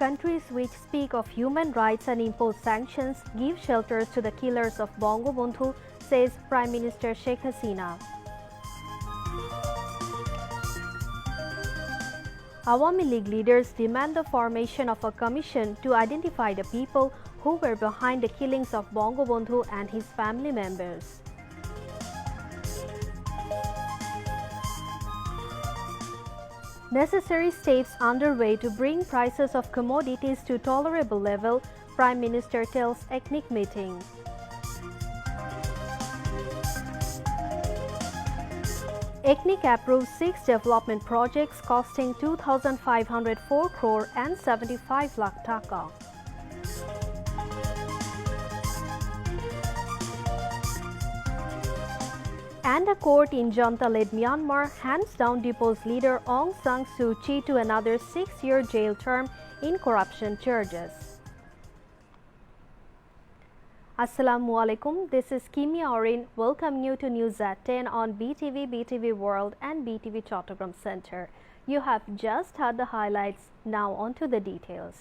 countries which speak of human rights and impose sanctions give shelters to the killers of Bangabandhu, says Prime Minister Sheikh Hasina. Awami League leaders demand the formation of a commission to identify the people who were behind the killings of Bangabandhu and his family members. Necessary steps underway to bring prices of commodities to tolerable level, Prime Minister tells ethnic meeting. ECNIC approves 6 development projects costing 2,504 crore and 75 lakh taka. And a court in junta-led Myanmar hands down deposed leader Aung San Suu Kyi to another 6-year jail term in corruption charges. Assalamu alaikum, this is Kimi Aurin welcoming you to News at 10 on BTV, BTV World and BTV Chattogram Center. You have just heard the highlights, now on to the details.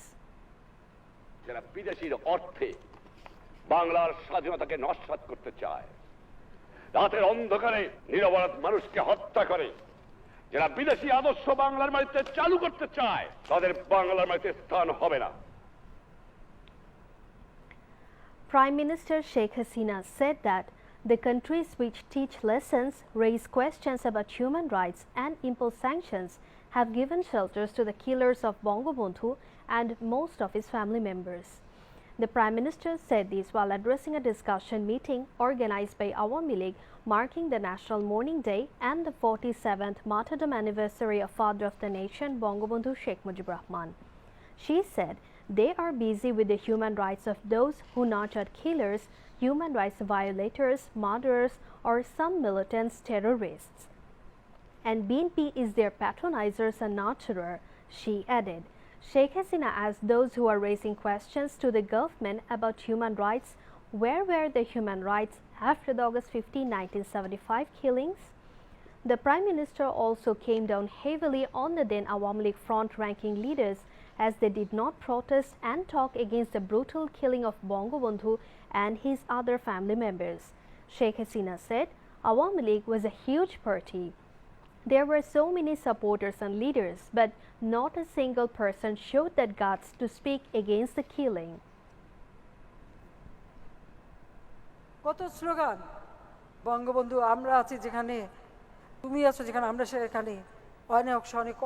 যারা বিদেশির অর্থে বাংলার স্বাধীনতাকে নস্যাৎ করতে চায়, রাতের অন্ধকারে নিরপরাধ মানুষকে হত্যা করে, যারা বিদেশি আদর্শ বাংলার মাটিতে চালু করতে চায়, তাদের বাংলার মাটিতে স্থান হবে না। Prime Minister Sheikh Hasina said that the countries which teach lessons, raise questions about human rights and impose sanctions have given shelters to the killers of Bangabandhu and most of his family members. The Prime Minister said this while addressing a discussion meeting organized by Awami League marking the National Mourning Day and the 47th martyrdom anniversary of Father of the Nation Bangabandhu Sheikh Mujibur Rahman. She said they are busy with the human rights of those who nurtured killers, human rights violators, murderers or some militants terrorists. And BNP is their patronizers and nurturer, she added. Sheikh Hasina asked those who are raising questions to the government about human rights, where were the human rights after the August 15, 1975 killings? The Prime Minister also came down heavily on the then Awami League front-ranking leaders as they did not protest and talk against the brutal killing of Bangabandhu and his other family members. Sheikh Hasina said Awami League was a huge party. There were so many supporters and leaders, but not a single person showed that guts to speak against the killing. কত slogan, Bangabandhu আমরা আছি যেখানে, তুমি আছো যেখানে, আমরা সেখানে,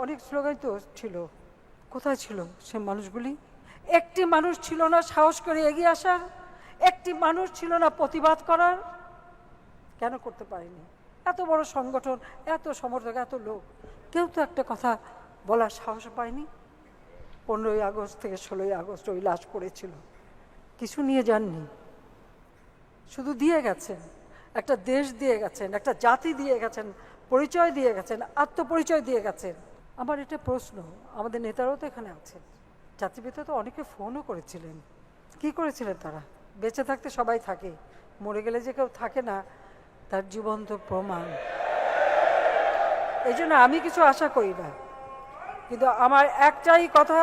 অনেক স্লোগান তো ছিল। কোথায় ছিল সে মানুষগুলি? একটি মানুষ ছিল না সাহস করে এগিয়ে আসার, একটি মানুষ ছিল না প্রতিবাদ করার। কেন করতে পারেনি? এত বড় সংগঠন, এত সমর্থক, এত লোক, কেউ তো একটা কথা বলার সাহস পায়নি। 15ই আগস্ট থেকে 16ই আগস্ট ওই লাশ পড়েছিল, কিছু নিয়ে যাননি, শুধু দিয়ে গেছেন, একটা দেশ দিয়ে গেছেন, একটা জাতি দিয়ে গেছেন, পরিচয় দিয়ে গেছেন, আত্মপরিচয় দিয়ে গেছেন। আমার এটা প্রশ্ন, আমাদের নেতারাও তো এখানে আছেন, জাতিপিতা তো অনেকে ফোনও করেছিলেন। কি করেছিলেন তারা? বেঁচে থাকতে সবাই থাকে, মরে গেলে যে কেউ থাকে না তার জীবন্ত প্রমাণ। এই জন্য আমি কিছু আশা করি না, কিন্তু আমার একটাই কথা,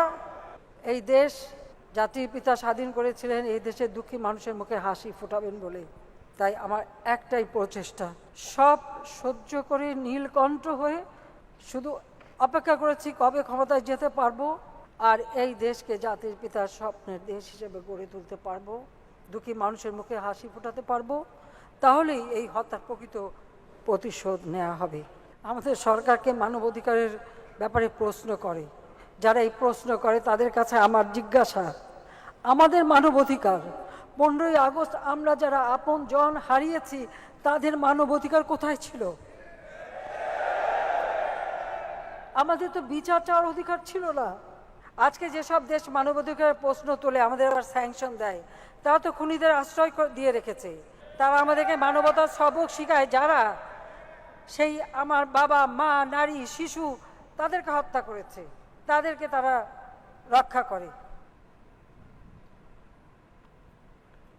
এই দেশ জাতির পিতা স্বাধীন করেছিলেন এই দেশের দুঃখী মানুষের মুখে হাসি ফোটাবেন বলে। তাই আমার একটাই প্রচেষ্টা, সব সহ্য করে নীলকণ্ঠ হয়ে শুধু অপেক্ষা করেছি কবে ক্ষমতায় যেতে পারবো আর এই দেশকে জাতির পিতার স্বপ্নের দেশ হিসেবে গড়ে তুলতে পারবো, দুঃখী মানুষের মুখে হাসি ফোটাতে পারবো, তাহলেই এই হত্যার প্রকৃত প্রতিশোধ নেওয়া হবে। আমাদের সরকারকে মানবাধিকারের ব্যাপারে প্রশ্ন করে, যারা এই প্রশ্ন করে তাদের কাছে আমার জিজ্ঞাসা, আমাদের মানবাধিকার 15ই আগস্ট আমরা যারা আপন জন হারিয়েছি তাদের মানবাধিকার কোথায় ছিল? আমাদের তো বিচার চাওয়ার অধিকার ছিল না। আজকে যেসব দেশ মানবাধিকারের প্রশ্ন তোলে, আমাদের আবার স্যাংশন দেয়, তারা তো খুনিদের আশ্রয় দিয়ে রেখেছে। তারা আমাদেরকে মানবতার সবক শিখায়, যারা সেই আমার বাবা মা নারী শিশু তাদেরকে হত্যা করেছে, তাদেরকে তারা রক্ষা করে।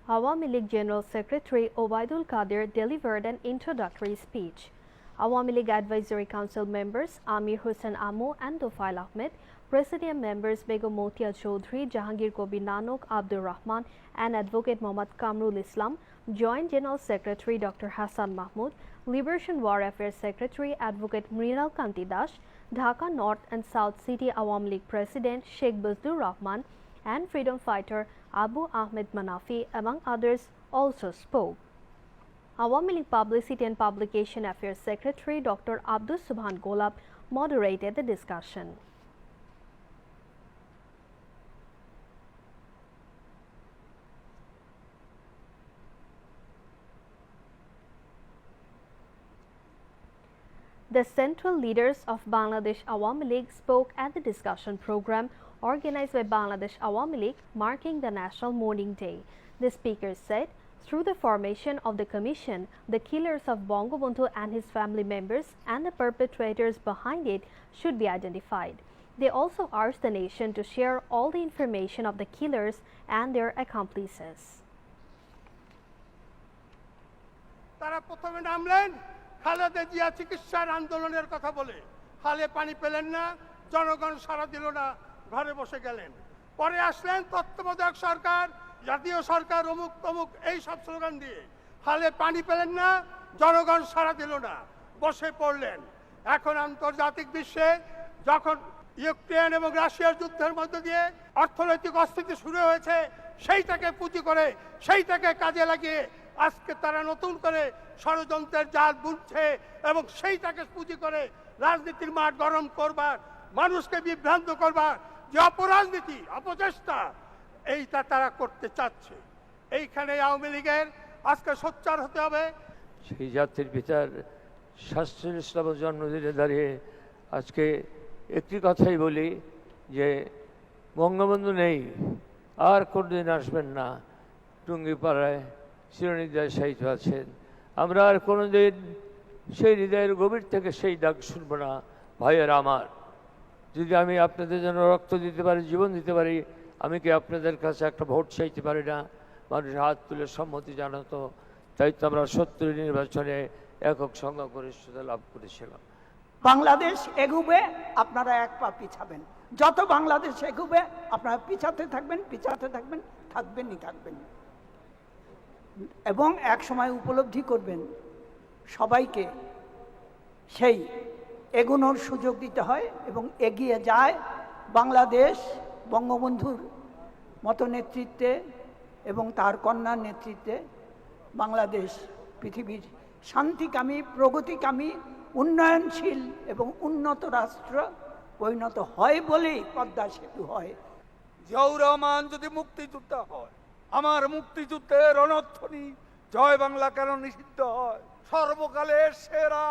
Awami League General Secretary Obaidul Qadir delivered an introductory speech. Awami League Advisory Council members Amir Hussain Amu and Tofail Ahmed Presidium members Begum Motia Chaudhry, Jahangir Kobir Nanok, Abdur Rahman and Advocate Mohammad Kamrul Islam, Joint General Secretary Dr. Hassan Mahmood, Liberation War Affairs Secretary Advocate Mrinal Kanti Das, Dhaka North and South City Awami League President Sheikh Bazdur Rahman and freedom fighter Abu Ahmed Manafi, among others, also spoke. Awami League Publicity and Publication Affairs Secretary Dr. Abdus Subhan Golab moderated the discussion. The central leaders of Bangladesh Awami League spoke at the discussion program organized by Bangladesh Awami League marking the National Mourning Day. The speakers said, through the formation of the commission, the killers of Bangabandhu and his family members and the perpetrators behind it should be identified. They also urged the nation to share all the information of the killers and their accomplices. Khaleda Zia চিকিৎসার আন্দোলনের কথা বলে খালে পানি পেলেন না, জনগণ সাড়া দিল না, ঘরে বসে গেলেন। পরে আসলেন তত্ত্বাবধায়ক সরকার, জাতীয় সরকার, অমুক তমুক এই সব স্লোগান দিয়ে খালে পানি পেলেন না, জনগণ সাড়া দিল না, বসে পড়লেন। এখন আন্তর্জাতিক বিশ্বে যখন ইউক্রেন এবং রাশিয়ার যুদ্ধের মধ্য দিয়ে অর্থনৈতিক অস্থিতি শুরু হয়েছে, সেইটাকে পুঁজি করে সেইটাকে কাজে লাগিয়ে আজকে তারা নতুন করে ষড়যন্ত্রের জাল বুনছে এবং সেইটাকে পুঁজি করে রাজনীতির মাঠ গরম করবার, মানুষকে বিভ্রান্ত করবার যে অপরাজনীতি, অপচেষ্টা, এইটা তারা করতে চাচ্ছে। এইখানে আওয়ামী লীগের আজকে সোচ্চার হতে হবে। সেই জাতির পিতার শাস্ত্রীয় ইসলাম জন্মদিনে দাঁড়িয়ে আজকে একটি কথাই বলি যে বঙ্গবন্ধু নেই, আর কোনদিন আসবেন না, টুঙ্গিপাড়ায় চিরনিদ্রায় শায়িত আছেন। আমরা আর কোনোদিন সেই হৃদয়ের গভীর থেকে সেই ডাক শুনব না। ভাইয়েরা আমার, যদি আমি আপনাদের জন্য রক্ত দিতে পারি, জীবন দিতে পারি, আমি কি আপনাদের কাছে একটা ভোট চাইতে পারি না? মানুষ হাত তুলে সম্মতি জানাতো, তাই তো আমরা 70 নির্বাচনে একক সংখ্যাগরিষ্ঠতা লাভ করেছিলাম। বাংলাদেশ এগুবে, আপনারা এক পা পিছাবেন। যত বাংলাদেশ এগুবে আপনারা পিছাতে থাকবেন, পিছাতে থাকবেন, থাকবেনই থাকবেন। এবং এক সময় উপলব্ধি করবেন সবাইকে সেই এগোনোর সুযোগ দিতে হয় এবং এগিয়ে যায় বাংলাদেশ বঙ্গবন্ধুর মতো নেতৃত্বে এবং তার কন্যার নেতৃত্বে বাংলাদেশ পৃথিবীর শান্তিকামী, প্রগতিকামী, উন্নয়নশীল এবং উন্নত রাষ্ট্র পরিণত হয় বলেই পদ্মা সেতু হয়। জিয়াউর রহমান যদি মুক্তিযোদ্ধা হয়, আমার মুক্তিযুদ্ধের রণধ্বনি জয় বাংলা কেন নিষিদ্ধ হয়? সর্বকালের সেরা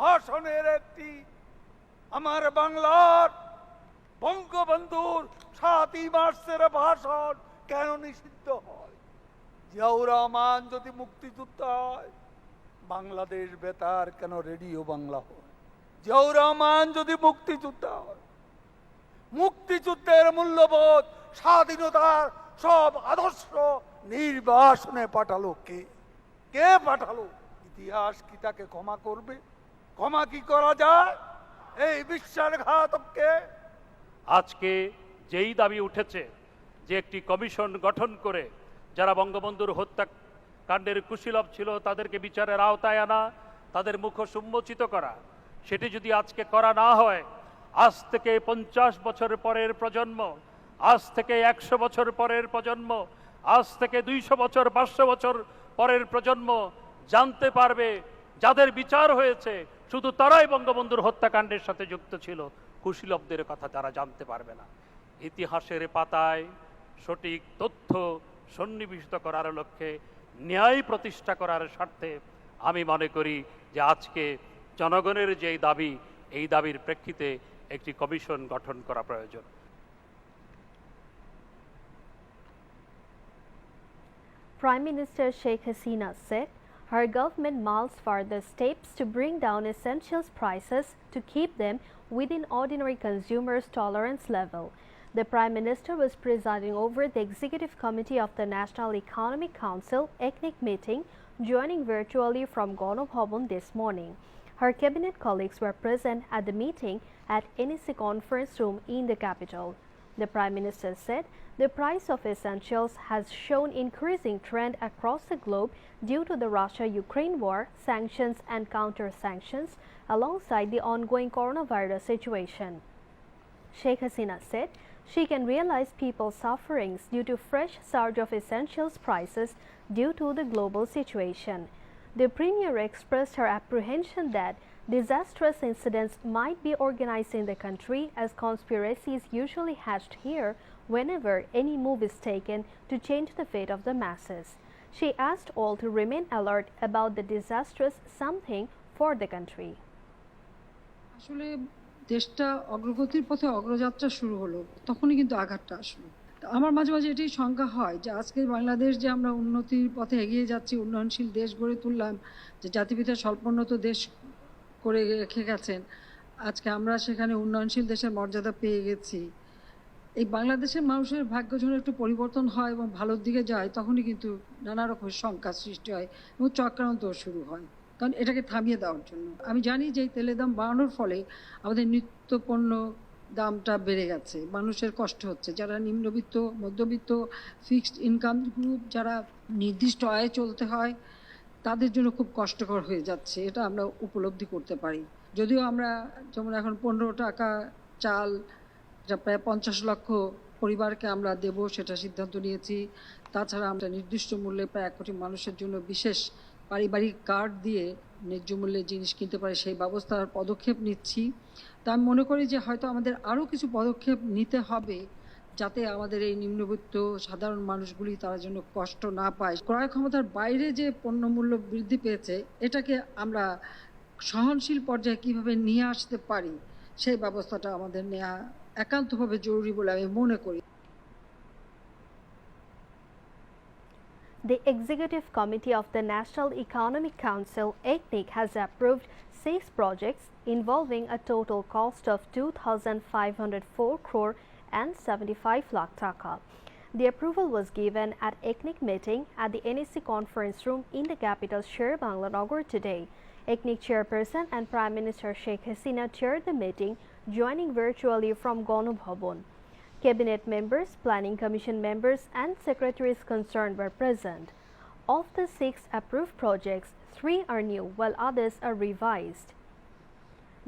ভাষণের একটি আমার বাংলার বঙ্গবন্ধুর 7ই মার্চের ভাষণ কেন নিষিদ্ধ হয়? জিয়াউর রহমান যদি মুক্তিযোদ্ধা হয়, বাংলাদেশ বেতার কেন রেডিও বাংলা হয়? জিয়াউর রহমান যদি মুক্তিযোদ্ধা হয়, মুক্তিযুদ্ধের মূল্যবোধ, স্বাধীনতার সব আদর্শ নির্বাসনে পাঠালো কে? কে পাঠালো? ইতিহাস কি তাকে ক্ষমা করবে? ক্ষমা কি করা যায় এই বিশ্বাসঘাতককে? আজকে যেই দাবি উঠেছে যে একটি কমিশন গঠন করে যারা বঙ্গবন্ধুর হত্যাকাণ্ডের কুশীলব ছিল তাদেরকে বিচারের আওতায় আনা, তাদের মুখোশ উন্মোচিত করা, সেটি যদি আজকে করা না হয়, আজ থেকে 50 বছর পরের প্রজন্ম, আজ থেকে 100 বছর পরের প্রজন্ম, আজ থেকে 200 বছর, 500 বছর পরের প্রজন্ম জানতে পারবে যাদের বিচার হয়েছে শুধু তারাই বঙ্গবন্ধুর হত্যাকাণ্ডের সাথে যুক্ত ছিল, কুশীলবদের কথা তারা জানতে পারবে না। ইতিহাসের পাতায় সঠিক তথ্য সন্নিবেশিত করার লক্ষ্যে, ন্যায় প্রতিষ্ঠা করার স্বার্থে আমি মনে করি যে আজকে জনগণের যে দাবি, এই দাবির প্রেক্ষিতে একটি কমিশন গঠন করা প্রয়োজন। Prime Minister Sheikh Hasina said her government mulls further steps to bring down essentials prices to keep them within ordinary consumers' tolerance level. The Prime Minister was presiding over the Executive Committee of the National Economic Council ECNIC meeting, joining virtually from Ganobhavan this morning. Her cabinet colleagues were present at the meeting at NEC conference room in the capital. The Prime Minister said the price of essentials has shown increasing trend across the globe due to the Russia-Ukraine war, sanctions and counter-sanctions, alongside the ongoing coronavirus situation. Sheikh Hasina said she can realize people's sufferings due to fresh surge of essentials prices due to the global situation. The Premier expressed her apprehension that disastrous incidents might be organized in the country, as conspiracies usually hatched here whenever any move is taken to change the fate of the masses. She asked all to remain alert about the disastrous something for the country. আসলে দেশটা অগ্রগতির পথে অগ্রযাত্রা শুরু হলো, তখনই কিন্তু আঘাতটা আসলো। আমার মাঝে মাঝে এটাই শঙ্কা হয় যে আজকে বাংলাদেশ যে আমরা উন্নতির পথে এগিয়ে যাচ্ছি, উন্নয়নশীল দেশ গড়ে তুললাম, যে জাতিপিতা স্বল্পোন্নত দেশ করে রেখে গেছেন, আজকে আমরা সেখানে উন্নয়নশীল দেশের মর্যাদা পেয়ে গেছি। এই বাংলাদেশের মানুষের ভাগ্য যখন একটু পরিবর্তন হয় এবং ভালোর দিকে যায়, তখনই কিন্তু নানা রকম শঙ্কার সৃষ্টি হয় এবং চক্রান্ত শুরু হয়, কারণ এটাকে থামিয়ে দেওয়ার জন্য। আমি জানি যে তেলের দাম বাড়ানোর ফলে আমাদের নিত্য পণ্য দামটা বেড়ে গেছে, মানুষের কষ্ট হচ্ছে, যারা নিম্নবিত্ত, মধ্যবিত্ত, ফিক্সড ইনকাম গ্রুপ, যারা নির্দিষ্ট আয়ে চলতে হয়, তাদের জন্য খুব কষ্টকর হয়ে যাচ্ছে, এটা আমরা উপলব্ধি করতে পারি। যদিও আমরা যেমন এখন 15 টাকা চাল, যা প্রায় 50 লক্ষ পরিবারকে আমরা দেব, সেটা সিদ্ধান্ত নিয়েছি। তাছাড়া আমরা নির্দিষ্ট মূল্যে প্রায় 1 কোটি মানুষের জন্য বিশেষ পারিবারিক কার্ড দিয়ে ন্যায্য মূল্যে জিনিস কিনতে পারে সেই ব্যবস্থার পদক্ষেপ নিচ্ছি। তা আমি মনে করি যে হয়তো আমাদের আরও কিছু পদক্ষেপ নিতে হবে, যাতে আমাদের এই নিম্নবিত্ত সাধারণ মানুষগুলি তারা যেন কষ্ট না পায়। ক্রয় ক্ষমতার বাইরে যে পণ্যমূল্য বৃদ্ধি পেয়েছে, এটাকে আমরা সহনশীল পর্যায়ে কিভাবে নিয়ে আসতে পারি, সেই ব্যবস্থাটা আমাদের নেওয়া একান্তভাবে জরুরি বলে আমি মনে করি। The Executive Committee of the National Economic Council (ECNIC) has approved 6 projects involving a total cost of 2,504 crore and 75 lakh taka. The approval was given at ECNIC meeting at the NEC conference room in the capital Sher Banglanagar today. ECNIC chairperson and Prime Minister Sheikh Hasina chaired the meeting, joining virtually from Gonu Bhavan. Cabinet members, Planning Commission members and secretaries concerned were present. Of the 6 approved projects, 3 are new while others are revised.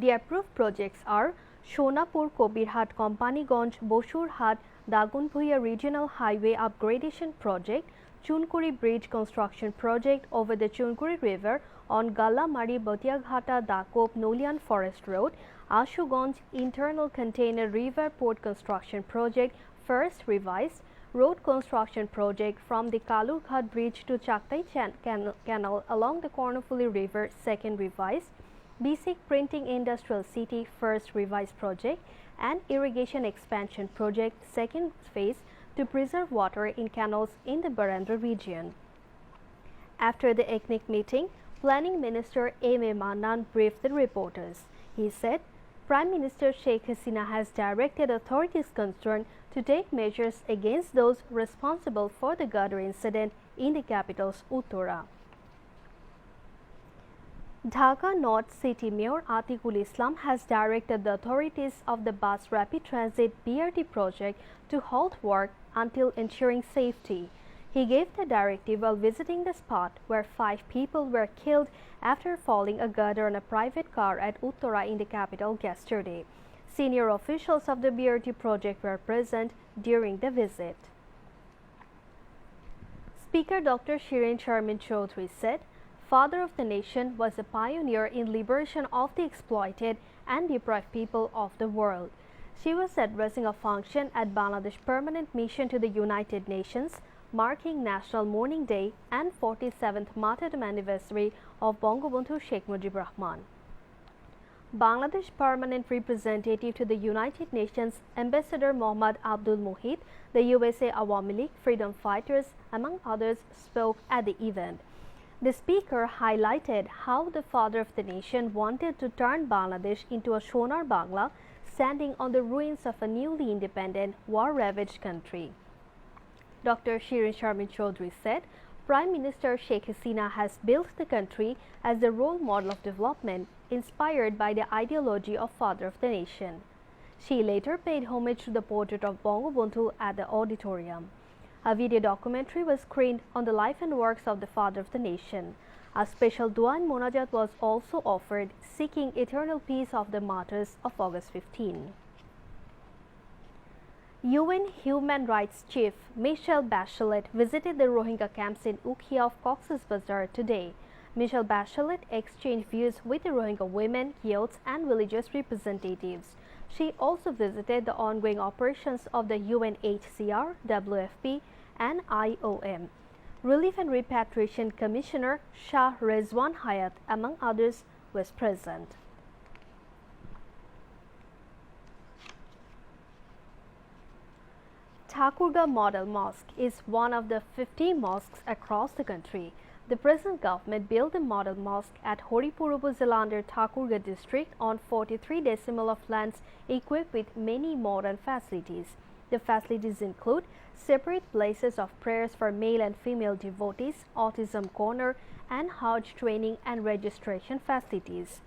The approved projects are Shonapur Kobirhat Kompaniganj Bosurhat Dagunbhuia Regional Highway Upgradation Project, Chunkuri Bridge Construction Project over the Chunkuri River on Galamari Batiaghata Dakop Nolian Forest Road, Ashuganj Internal Container River Port Construction Project first revised, road construction project from the Kalurghat Bridge to Chaktai Canal along the Kornofuli River second revised, Basic Printing Industrial City first revised project and irrigation expansion project second phase to preserve water in canals in the Barandra region. After the ECNIC meeting, Planning Minister A.M.A. Mannan briefed the reporters. He said, Prime Minister Sheikh Hasina has directed authorities concerned to take measures against those responsible for the gutter incident in the capital's Uttora. Dhaka North City Mayor Atikul Islam has directed the authorities of the Bus Rapid Transit BRT project to halt work until ensuring safety. He gave the directive while visiting the spot where 5 people were killed after falling a gutter on a private car at Uttora in the capital yesterday. Senior officials of the BRT project were present during the visit. Speaker Dr. Shirin Sharmin Chaudhry said, Father of the Nation was a pioneer in liberation of the exploited and deprived people of the world. She was addressing a function at Bangladesh Permanent Mission to the United Nations, marking National Mourning Day and 47th martyrdom anniversary of Bangabandhu Sheikh Mujibur Rahman. Bangladesh Permanent Representative to the United Nations, Ambassador Mohammad Abdul Mohit, the USA Awami League freedom fighters, among others, spoke at the event. The speaker highlighted how the father of the nation wanted to turn Bangladesh into a Sonar Bangla, standing on the ruins of a newly independent, war-ravaged country. Dr. Shirin Sharmin Chaudhry said, Prime Minister Sheikh Hasina has built the country as a role model of development inspired by the ideology of Father of the Nation. She later paid homage to the portrait of Bangabandhu at the auditorium. A video documentary was screened on the life and works of the Father of the Nation. A special dua and munajat was also offered, seeking eternal peace of the martyrs of August 15. UN Human Rights Chief Michelle Bachelet visited the Rohingya camps in Ukhia of Cox's Bazar today. Michelle Bachelet exchanged views with the Rohingya women, youths, and religious representatives. She also visited the ongoing operations of the UNHCR, WFP, and IOM. Relief and Repatriation Commissioner Shah Rezwan Hayat, among others, was present. Thakurga Model Mosque is one of the 50 mosques across the country. The present government built a model mosque at Horipur Upazila under Thakurga district on 43 decimal of lands equipped with many modern facilities. The facilities include separate places of prayers for male and female devotees, autism corner, and Hajj training and registration facilities.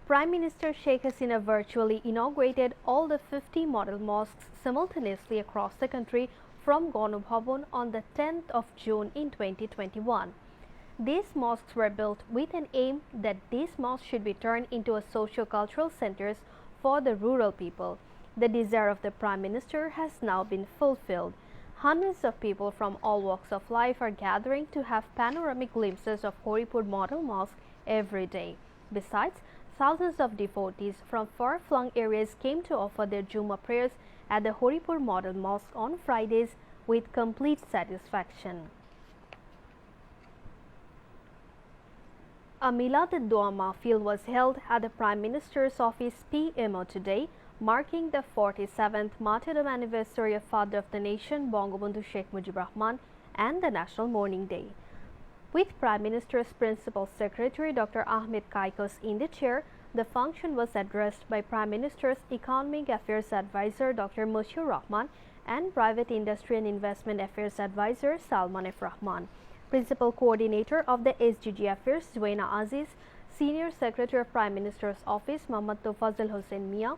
Prime Minister Sheikh Hasina virtually inaugurated all the 50 model mosques simultaneously across the country from Ganu Bhavan on the 10th of June in 2021. These mosques were built with an aim that these mosques should be turned into a socio-cultural centers for the rural people. The desire of the Prime Minister has now been fulfilled. Hundreds of people from all walks of life are gathering to have panoramic glimpses of Horipur Model Mosque every day. Besides, thousands of devotees from far-flung areas came to offer their Jummah prayers at the Horipur Model Mosque on Fridays with complete satisfaction. A Milad Dua Mahfil was held at the Prime Minister's office PMO today, marking the 47th martyrdom anniversary of Father of the Nation Bangabandhu Sheikh Mujibur Rahman and the National Mourning Day. With Prime Minister's Principal Secretary Dr. Ahmed Kaikos in the chair, the function was addressed by Prime Minister's Economic Affairs Advisor Dr. Moshiur Rahman and Private Industry and Investment Affairs Advisor Salman F. Rahman. Principal Coordinator of the SDG Affairs Zuena Aziz, Senior Secretary of Prime Minister's Office Mohammad Tofazil Hossain Mia,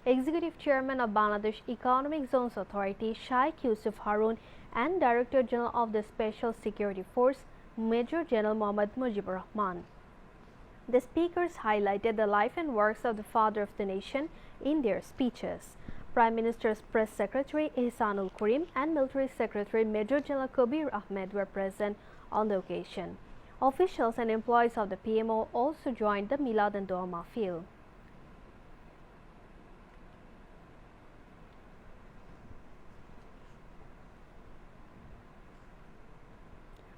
Executive Chairman of Bangladesh Economic Zones Authority Shaikh Yusuf Harun, and Director General of the Special Security Force Major General Mohammad Mujibur Rahman. The speakers highlighted the life and works of the Father of the Nation in their speeches. Prime Minister's Press Secretary Ihsanul Karim and Military Secretary Major General Kabir Ahmed were present on the occasion. Officials and employees of the PMO also joined the Milad and Dua Mahfil.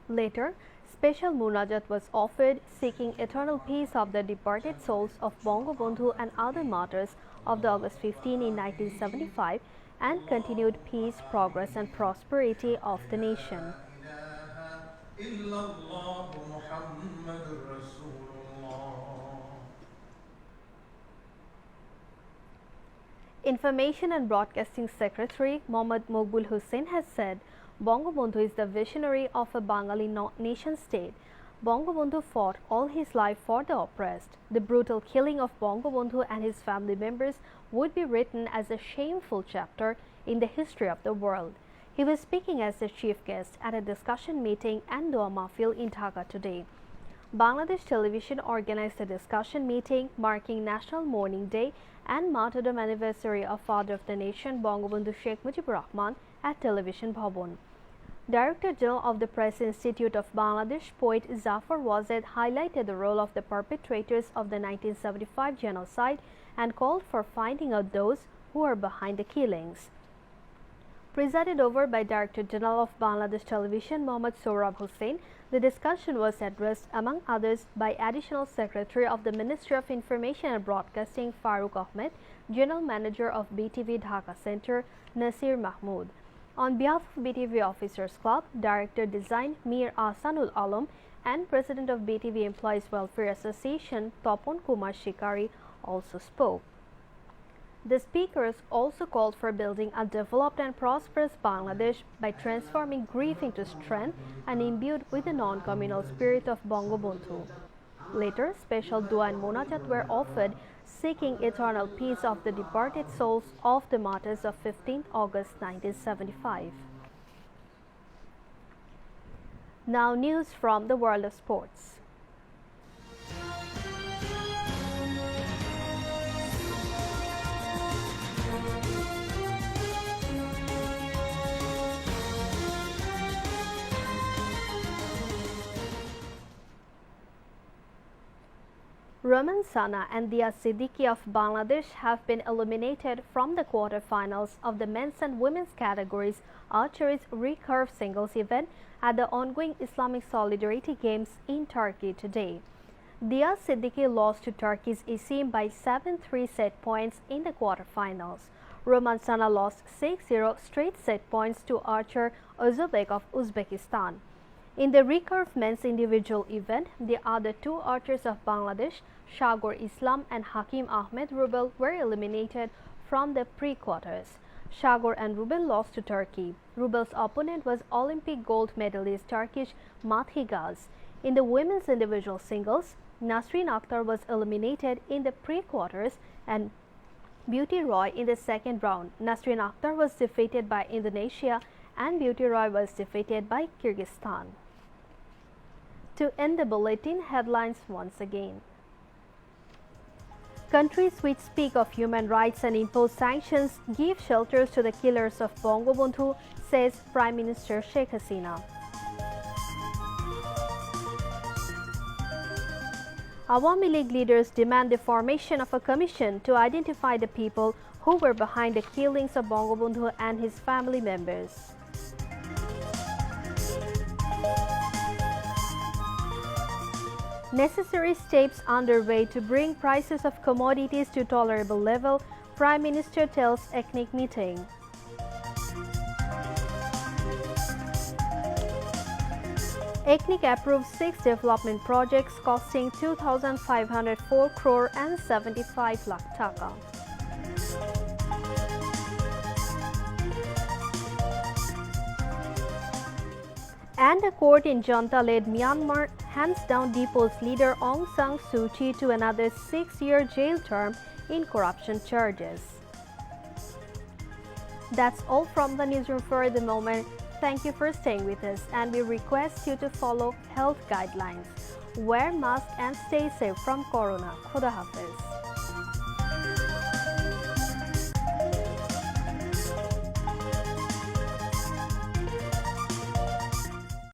Later, special munajat was offered seeking eternal peace of the departed souls of Bangabandhu and other martyrs of the August 15 in 1975 and continued peace, progress and prosperity of the nation. Information and Broadcasting Secretary Mohammad Mokbul Hussain has said, Bangabandhu is the visionary of a Bengali nation state. Bangabandhu fought all his life for the oppressed. The brutal killing of Bangabandhu and his family members would be written as a shameful chapter in the history of the world. He was speaking as the chief guest at a discussion meeting and Dua Mahfil in Dhaka today. Bangladesh Television organized a discussion meeting marking National Mourning Day and Martyrdom Anniversary of Father of the Nation Bangabandhu Sheikh Mujibur Rahman at Television Bhavan. Director General of the Press Institute of Bangladesh, poet Zafar Wazed, highlighted the role of the perpetrators of the 1975 genocide and called for finding out those who are behind the killings. Presided over by Director General of Bangladesh Television, Mohammad Sohrab Hussain, the discussion was addressed, among others, by Additional Secretary of the Ministry of Information and Broadcasting, Farooq Ahmed, General Manager of BTV Dhaka Center, Nasir Mahmood. On behalf of BTV Officers Club, Director Design Mir Ahsanul Alam and President of BTV Employees Welfare Association Topon Kumar Shikari also spoke. The speakers also called for building a developed and prosperous Bangladesh by transforming grief into strength and imbued with the non-communal spirit of Bangabandhu. Later, special dua and munajat were offered, seeking eternal peace of the departed souls of the martyrs of 15th August 1975. Now news from the world of sports. Roman Sana and Dia Siddiqui of Bangladesh have been eliminated from the quarter-finals of the men's and women's categories archery's recurve singles event at the ongoing Islamic Solidarity Games in Turkey today. Dia Siddiqui lost to Turkey's Isim by 7-3 set points in the quarter-finals. Roman Sana lost 6-0 straight set points to archer Ozbek of Uzbekistan. In the recurve men's individual event, the other two archers of Bangladesh, Shagor Islam and Hakim Ahmed Rubel, were eliminated from the pre-quarters. Shagor and Rubel lost to Turkey. Rubel's opponent was Olympic gold medalist Turkish Mathi Gaz. In the women's individual singles, Nasrin Akhtar was eliminated in the pre-quarters and Beauty Roy in the second round. Nasrin Akhtar was defeated by Indonesia and Beauty Roy was defeated by Kyrgyzstan. To end the bulletin, headlines once again. Countries which speak of human rights and impose sanctions give shelters to the killers of Bangabandhu, says Prime Minister Sheikh Hasina. Awami League leaders demand the formation of a commission to identify the people who were behind the killings of Bangabandhu and his family members. Necessary steps underway to bring prices of commodities to tolerable level, Prime Minister tells ethnic meeting. Ethnic approved 6 development projects costing 2,504 crore and 75 lakh taka. And a court in junta-led Myanmar hands down Depo's leader Aung San Suu Kyi to another 6-year jail term in corruption charges. That's all from the newsroom for the moment. Thank you for staying with us, and we request you to follow health guidelines. Wear mask and stay safe from Corona. Khuda Hafiz.